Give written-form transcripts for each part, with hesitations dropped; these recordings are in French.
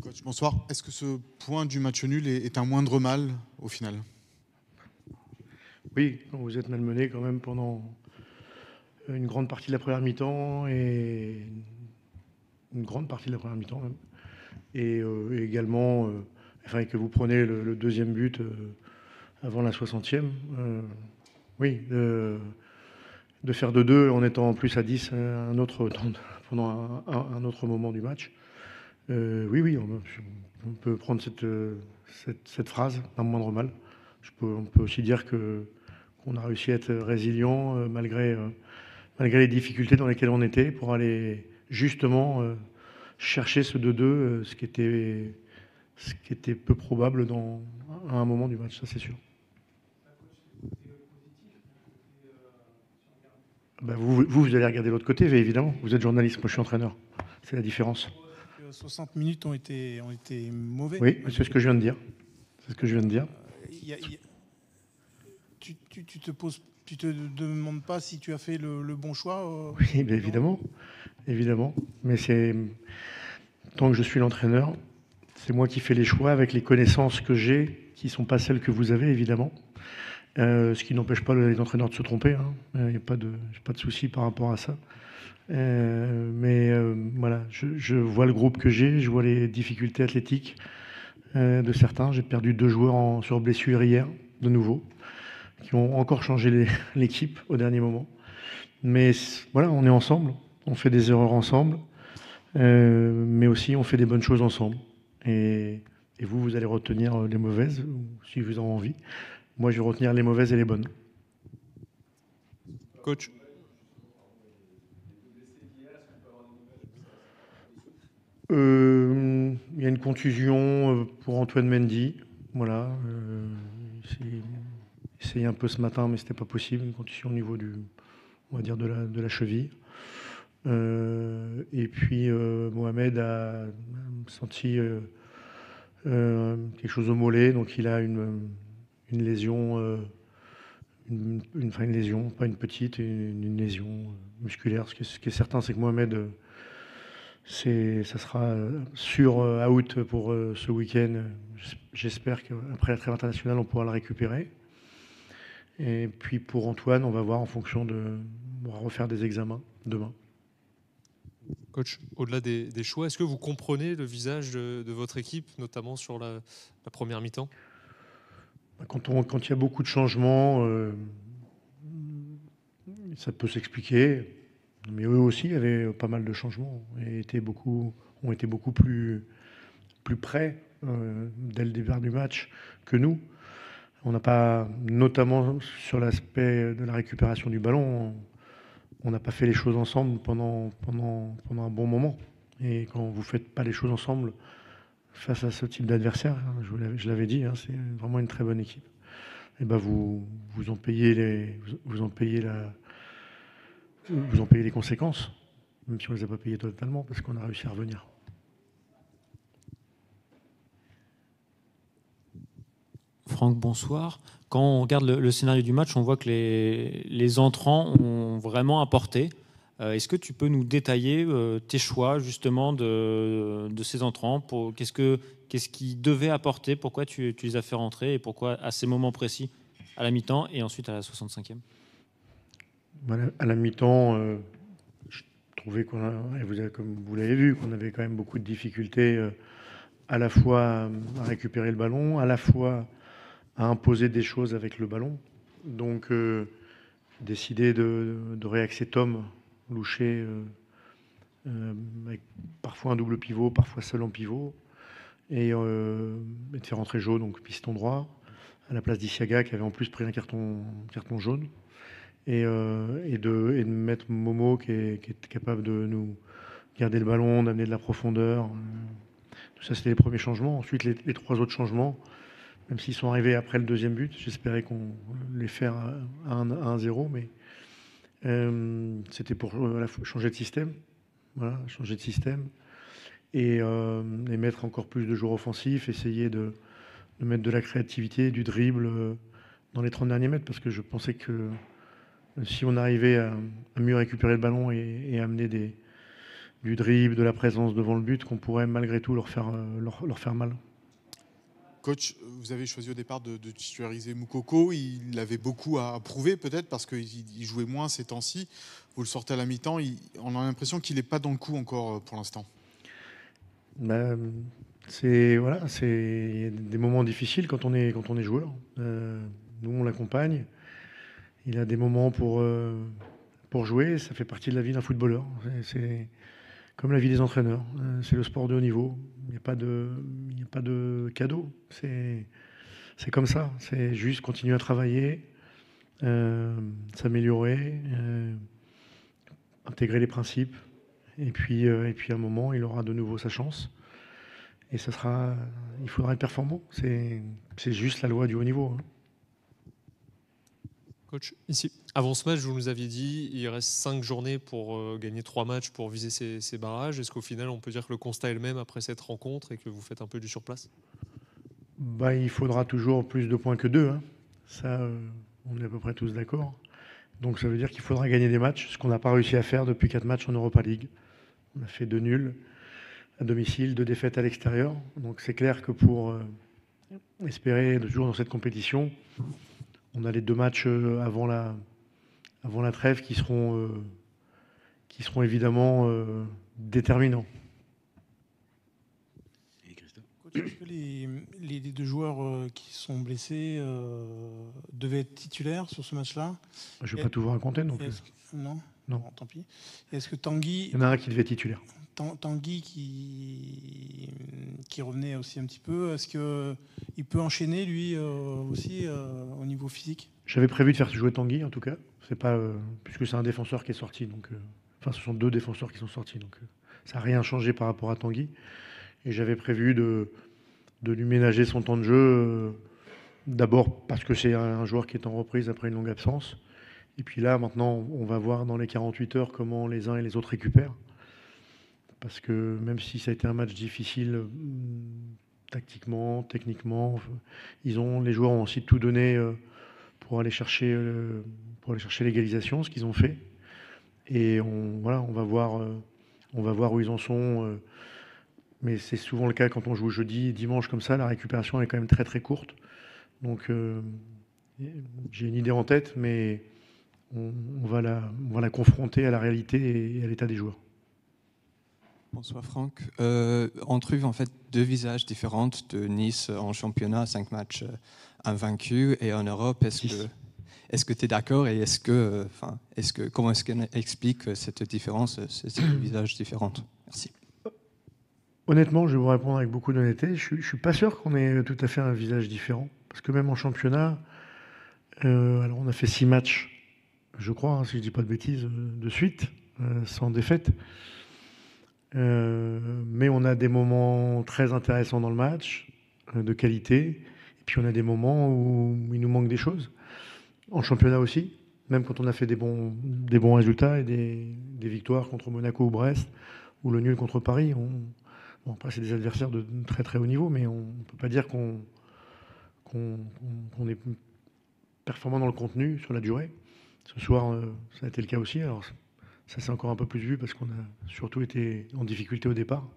Coach, bonsoir. Est-ce que ce point du match nul est un moindre mal au final? Oui, vous êtes malmené quand même pendant une grande partie de la première mi-temps et une grande partie de la première mi-temps même. Et également, enfin, que vous prenez le deuxième but avant la 60e. Oui, de faire 2-2 en étant en plus à 10 pendant un autre moment du match. Oui, on peut prendre cette phrase, un moindre mal. On peut aussi dire qu'on a réussi à être résilient malgré les difficultés dans lesquelles on était pour aller justement chercher ce 2-2, ce qui était peu probable à un moment du match, ça c'est sûr. Bah, vous allez regarder l'autre côté, évidemment. Vous êtes journaliste, moi je suis entraîneur. C'est la différence. 60 minutes ont été mauvais. Oui, c'est ce que je viens de dire. C'est ce que je viens de dire. Tu te demandes pas si tu as fait le bon choix Oui, bien évidemment. Évidemment. Mais tant que je suis l'entraîneur, c'est moi qui fais les choix avec les connaissances que j'ai, qui ne sont pas celles que vous avez, évidemment. Ce qui n'empêche pas les entraîneurs de se tromper. Il n'y a pas de souci par rapport à ça. Voilà, je vois le groupe que j'ai, je vois les difficultés athlétiques de certains. J'ai perdu 2 joueurs sur blessure hier, de nouveau, qui ont encore changé l'équipe au dernier moment. Mais voilà, on est ensemble, on fait des erreurs ensemble, mais aussi on fait des bonnes choses ensemble. Et vous allez retenir les mauvaises, si vous en avez envie. Moi, je vais retenir les mauvaises et les bonnes. Coach. Il y a une contusion pour Antoine Mendy. Voilà. Il essayé un peu ce matin, mais ce n'était pas possible. Une contusion au niveau on va dire de la cheville. Et puis Mohamed a senti quelque chose au mollet, donc il a une lésion, une lésion, pas une petite, une lésion musculaire. Ce qui est certain, c'est que Mohamed, ça sera sur out pour ce week-end. J'espère qu'après la trêve internationale, on pourra le récupérer. Et puis pour Antoine, on va voir en fonction on va refaire des examens demain. Coach, au-delà des choix, est-ce que vous comprenez le visage de votre équipe, notamment sur la première mi-temps? Quand il y a beaucoup de changements, ça peut s'expliquer. Mais eux aussi avaient pas mal de changements et ont été beaucoup plus près dès le départ du match que nous. On n'a pas, notamment sur l'aspect de la récupération du ballon, on n'a pas fait les choses ensemble pendant un bon moment. Et quand vous ne faites pas les choses ensemble face à ce type d'adversaire, je l'avais dit, c'est vraiment une très bonne équipe. Et ben vous en payez les conséquences, même si on ne les a pas payées totalement, parce qu'on a réussi à revenir. Franck, bonsoir. Quand on regarde le scénario du match, on voit que les entrants ont vraiment apporté. Est-ce que tu peux nous détailler tes choix justement de ces entrants? Qu'est-ce qui devait apporter? Pourquoi tu les as fait rentrer et pourquoi à ces moments précis, à la mi-temps et ensuite à la 65e? À la mi-temps, je trouvais comme vous l'avez vu, qu'on avait quand même beaucoup de difficultés à la fois à récupérer le ballon, à la fois à imposer des choses avec le ballon. Donc, décidé de réaxer Tom Loucher, avec parfois un double pivot, parfois seul en pivot, et de faire rentrer Jaune, donc piston droit, à la place d'Isiaga, qui avait en plus pris un carton jaune, et de mettre Momo, qui est capable de nous garder le ballon, d'amener de la profondeur. Tout ça, c'était les premiers changements. Ensuite, les 3 autres changements, même s'ils sont arrivés après le deuxième but, j'espérais qu'on les faire à 1-0, mais c'était pour changer de système. Voilà, changer de système. Et mettre encore plus de joueurs offensifs, essayer de mettre de la créativité, du dribble dans les 30 derniers mètres, parce que je pensais que si on arrivait à mieux récupérer le ballon et amener du dribble, de la présence devant le but, qu'on pourrait malgré tout leur faire mal. Coach, vous avez choisi au départ de titulariser Moukoko. Il avait beaucoup à prouver peut-être parce qu'il jouait moins ces temps-ci. Vous le sortez à la mi-temps. On a l'impression qu'il n'est pas dans le coup encore pour l'instant. C'est des moments difficiles quand on est joueur. Nous, on l'accompagne. Il a des moments pour jouer. Ça fait partie de la vie d'un footballeur. C'est comme la vie des entraîneurs. C'est le sport de haut niveau. Il n'y a pas de cadeau. C'est comme ça. C'est juste continuer à travailler, s'améliorer, intégrer les principes. Et puis à un moment, il aura de nouveau sa chance. Et il faudra être performant. C'est juste la loi du haut niveau. Coach, ici, avant ce match, vous nous aviez dit il reste 5 journées pour gagner 3 matchs pour viser ces barrages. Est-ce qu'au final, on peut dire que le constat est le même après cette rencontre et que vous faites un peu du surplace? Il faudra toujours plus de points que 2. Ça, on est à peu près tous d'accord. Donc ça veut dire qu'il faudra gagner des matchs, ce qu'on n'a pas réussi à faire depuis 4 matchs en Europa League. On a fait 2 nuls à domicile, 2 défaites à l'extérieur. Donc c'est clair que pour espérer toujours dans cette compétition, on a les 2 matchs avant la trêve qui seront évidemment déterminants. Coach, est-ce que les 2 joueurs qui sont blessés devaient être titulaires sur ce match-là? Je ne vais pas tout vous raconter non plus. Non. Non. Bon, tant pis. Est-ce que Tanguy... Il y en a un qui devait être titulaire. Tanguy qui revenait aussi un petit peu, est-ce qu'il peut enchaîner lui aussi au niveau physique? J'avais prévu de faire jouer Tanguy en tout cas. C'est pas puisque c'est un défenseur qui est sorti, donc ce sont 2 défenseurs qui sont sortis, donc ça n'a rien changé par rapport à Tanguy. Et j'avais prévu de lui ménager son temps de jeu, d'abord parce que c'est un joueur qui est en reprise après une longue absence. Et puis là, maintenant, on va voir dans les 48 heures comment les uns et les autres récupèrent. Parce que même si ça a été un match difficile, tactiquement, techniquement, les joueurs ont aussi tout donné pour aller chercher l'égalisation, ce qu'ils ont fait. Et on va voir où ils en sont. Mais c'est souvent le cas quand on joue jeudi et dimanche comme ça. La récupération elle est quand même très très courte. Donc j'ai une idée en tête, mais on va la confronter à la réalité et à l'état des joueurs. Bonsoir Franck. On trouve en fait 2 visages différents de Nice en championnat, 5 matchs invaincus, et en Europe. Est-ce que tu es d'accord et comment est-ce qu'on explique cette différence, ces 2 visages différents? Merci. Honnêtement, je vais vous répondre avec beaucoup d'honnêteté. Je ne suis pas sûr qu'on ait tout à fait un visage différent. Parce que même en championnat, alors on a fait 6 matchs, je crois, si je ne dis pas de bêtises, de suite, sans défaite. Mais on a des moments très intéressants dans le match, de qualité. Et puis on a des moments où il nous manque des choses. En championnat aussi, même quand on a fait des bons résultats et des victoires contre Monaco ou Brest, ou le nul contre Paris. Après, c'est des adversaires de très très haut niveau, mais on ne peut pas dire qu'on est performant dans le contenu sur la durée. Ce soir, ça a été le cas aussi. Alors, ça s'est encore un peu plus vu parce qu'on a surtout été en difficulté au départ.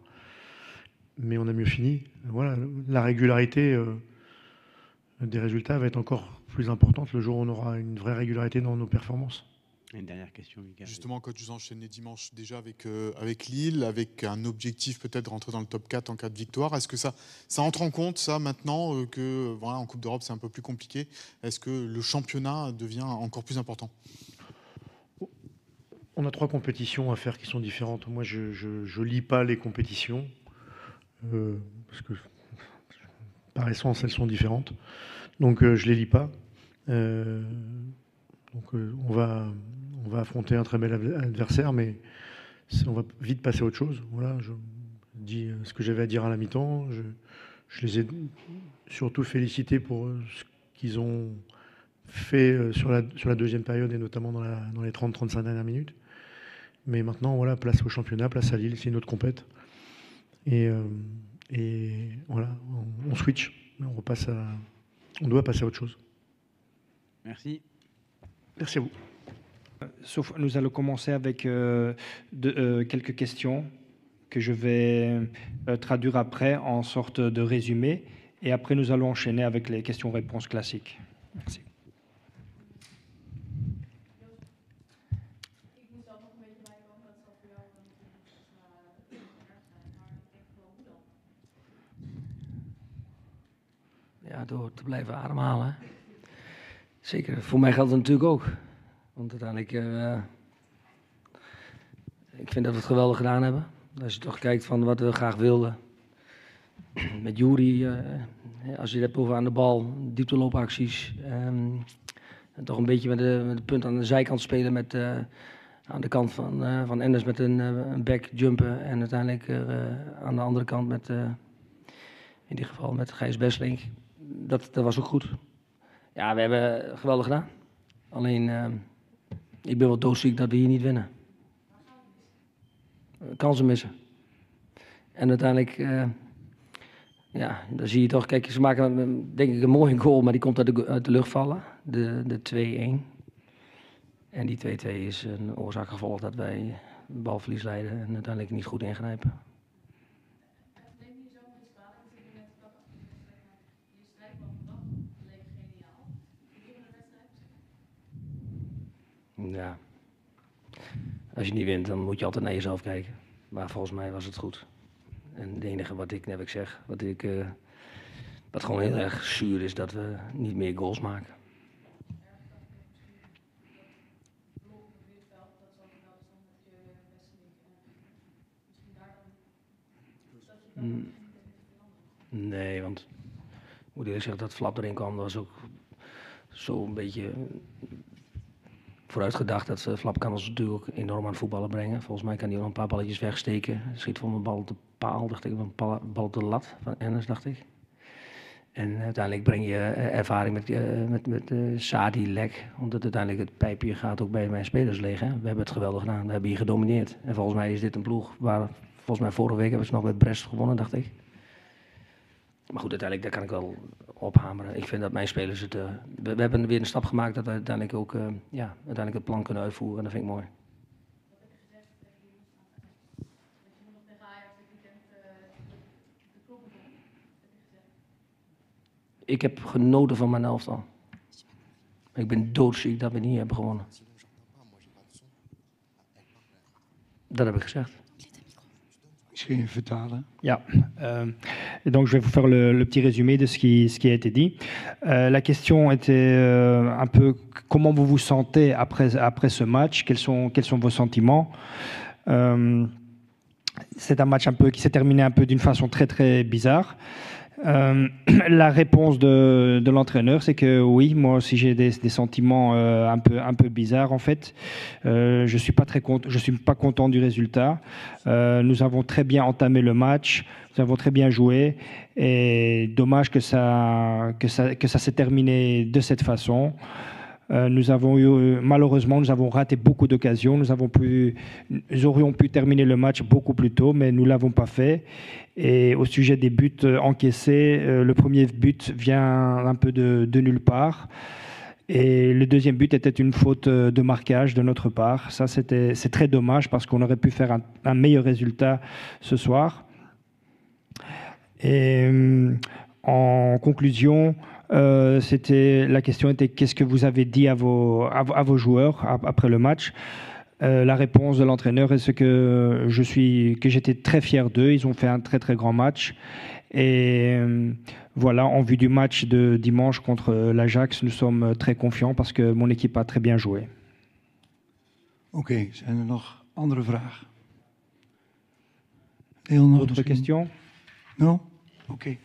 Mais on a mieux fini. Voilà, la régularité des résultats va être encore plus importante le jour où on aura une vraie régularité dans nos performances. Une dernière question, Miguel. Justement, quand vous enchaînez dimanche déjà avec Lille, avec un objectif peut-être de rentrer dans le top 4 en cas de victoire, est-ce que ça entre en compte, ça, maintenant que voilà, en Coupe d'Europe, c'est un peu plus compliqué? Est-ce que le championnat devient encore plus important? On a 3 compétitions à faire qui sont différentes. Moi, je lis pas les compétitions parce que par essence, elles sont différentes. Donc, je les lis pas. Donc, on va affronter un très bel adversaire, mais on va vite passer à autre chose. Voilà, je dis ce que j'avais à dire à la mi-temps. Je les ai surtout félicités pour ce qu'ils ont fait sur la deuxième période et notamment dans les 30-35 dernières minutes. Mais maintenant, voilà, place au championnat, place à Lille, c'est une autre compète. Et voilà, on switch, on doit passer à autre chose. Merci. Merci à vous. nous allons commencer avec quelques questions que je vais traduire après en sorte de résumé. Et après, nous allons enchaîner avec les questions-réponses classiques. Merci. Ja, door te blijven ademhalen. Zeker, voor mij geldt het natuurlijk ook. Want uiteindelijk, ik vind dat we het geweldig gedaan hebben. Als je toch kijkt van wat we graag wilden. Met Juri, als je het hebt over aan de bal, diepteloopacties. En toch een beetje met de punt aan de zijkant spelen met aan de kant van Enders met een back jumpen. En uiteindelijk aan de andere kant met, in dit geval met Gijs Besselink. Dat was ook goed. Ja, we hebben het geweldig gedaan. Alleen, ik ben wel doodziek dat we hier niet winnen. Kansen missen. En uiteindelijk, ja, dan zie je toch, kijk, ze maken denk ik een mooie goal, maar die komt uit de lucht vallen. De 2-1. En die 2-2 is een oorzaak-gevolg dat wij balverlies leiden en uiteindelijk niet goed ingrijpen. Ja, als je niet wint, dan moet je altijd naar jezelf kijken. Maar volgens mij was het goed. En het enige wat ik net zeg, wat gewoon heel erg zuur is, dat we niet meer goals maken. Nee, want hoe eerlijk zeggen dat Flap erin kwam, dat was ook zo een beetje vooruitgedacht. Dat Flap kan ons natuurlijk ook enorm aan het voetballen brengen. Volgens mij kan hij ook een paar balletjes wegsteken. Schiet van een bal op de paal, dacht ik, een bal op de lat van Enners, dacht ik. En uiteindelijk breng je ervaring met Sadi lek, omdat uiteindelijk het pijpje gaat ook bij mijn spelers leeg. Hè? We hebben het geweldig gedaan, we hebben hier gedomineerd. En volgens mij is dit een ploeg waar, volgens mij vorige week hebben ze nog met Brest gewonnen, dacht ik. Maar goed, uiteindelijk, daar kan ik wel ophameren. Ik vind dat mijn spelers het... we hebben weer een stap gemaakt dat we uiteindelijk ook uiteindelijk het plan kunnen uitvoeren. En dat vind ik mooi. Wat heb je gezegd tegen die dat je nog tegen Ajax dit weekend de kloppen vond? Heb je gezegd? Ik heb genoten van mijn elftal. Ik ben doodziek dat we niet hebben gewonnen. Dat heb ik gezegd. Misschien vertalen. Ja, donc je vais vous faire le petit résumé de ce qui a été dit. La question était un peu comment vous vous sentez après ce match, quels sont vos sentiments. C'est un match un peu qui s'est terminé un peu d'une façon très très bizarre. La réponse de l'entraîneur, c'est que oui, moi aussi j'ai des sentiments un peu bizarres en fait. Je suis pas content du résultat. Nous avons très bien entamé le match, nous avons très bien joué, et dommage que ça s'est terminé de cette façon. Malheureusement, nous avons raté beaucoup d'occasions. Nous aurions pu terminer le match beaucoup plus tôt, mais nous ne l'avons pas fait. Et au sujet des buts encaissés, le premier but vient un peu de nulle part. Et le deuxième but était une faute de marquage de notre part. Ça, c'est très dommage parce qu'on aurait pu faire un meilleur résultat ce soir. Et en conclusion, la question était qu'est-ce que vous avez dit à vos joueurs après le match. La réponse de l'entraîneur est que j'étais très fier d'eux. Ils ont fait un très très grand match. Et voilà, en vue du match de dimanche contre l'Ajax, nous sommes très confiants parce que mon équipe a très bien joué. Oké, zijn er nog andere vragen? D'autres questions? Non? Oké.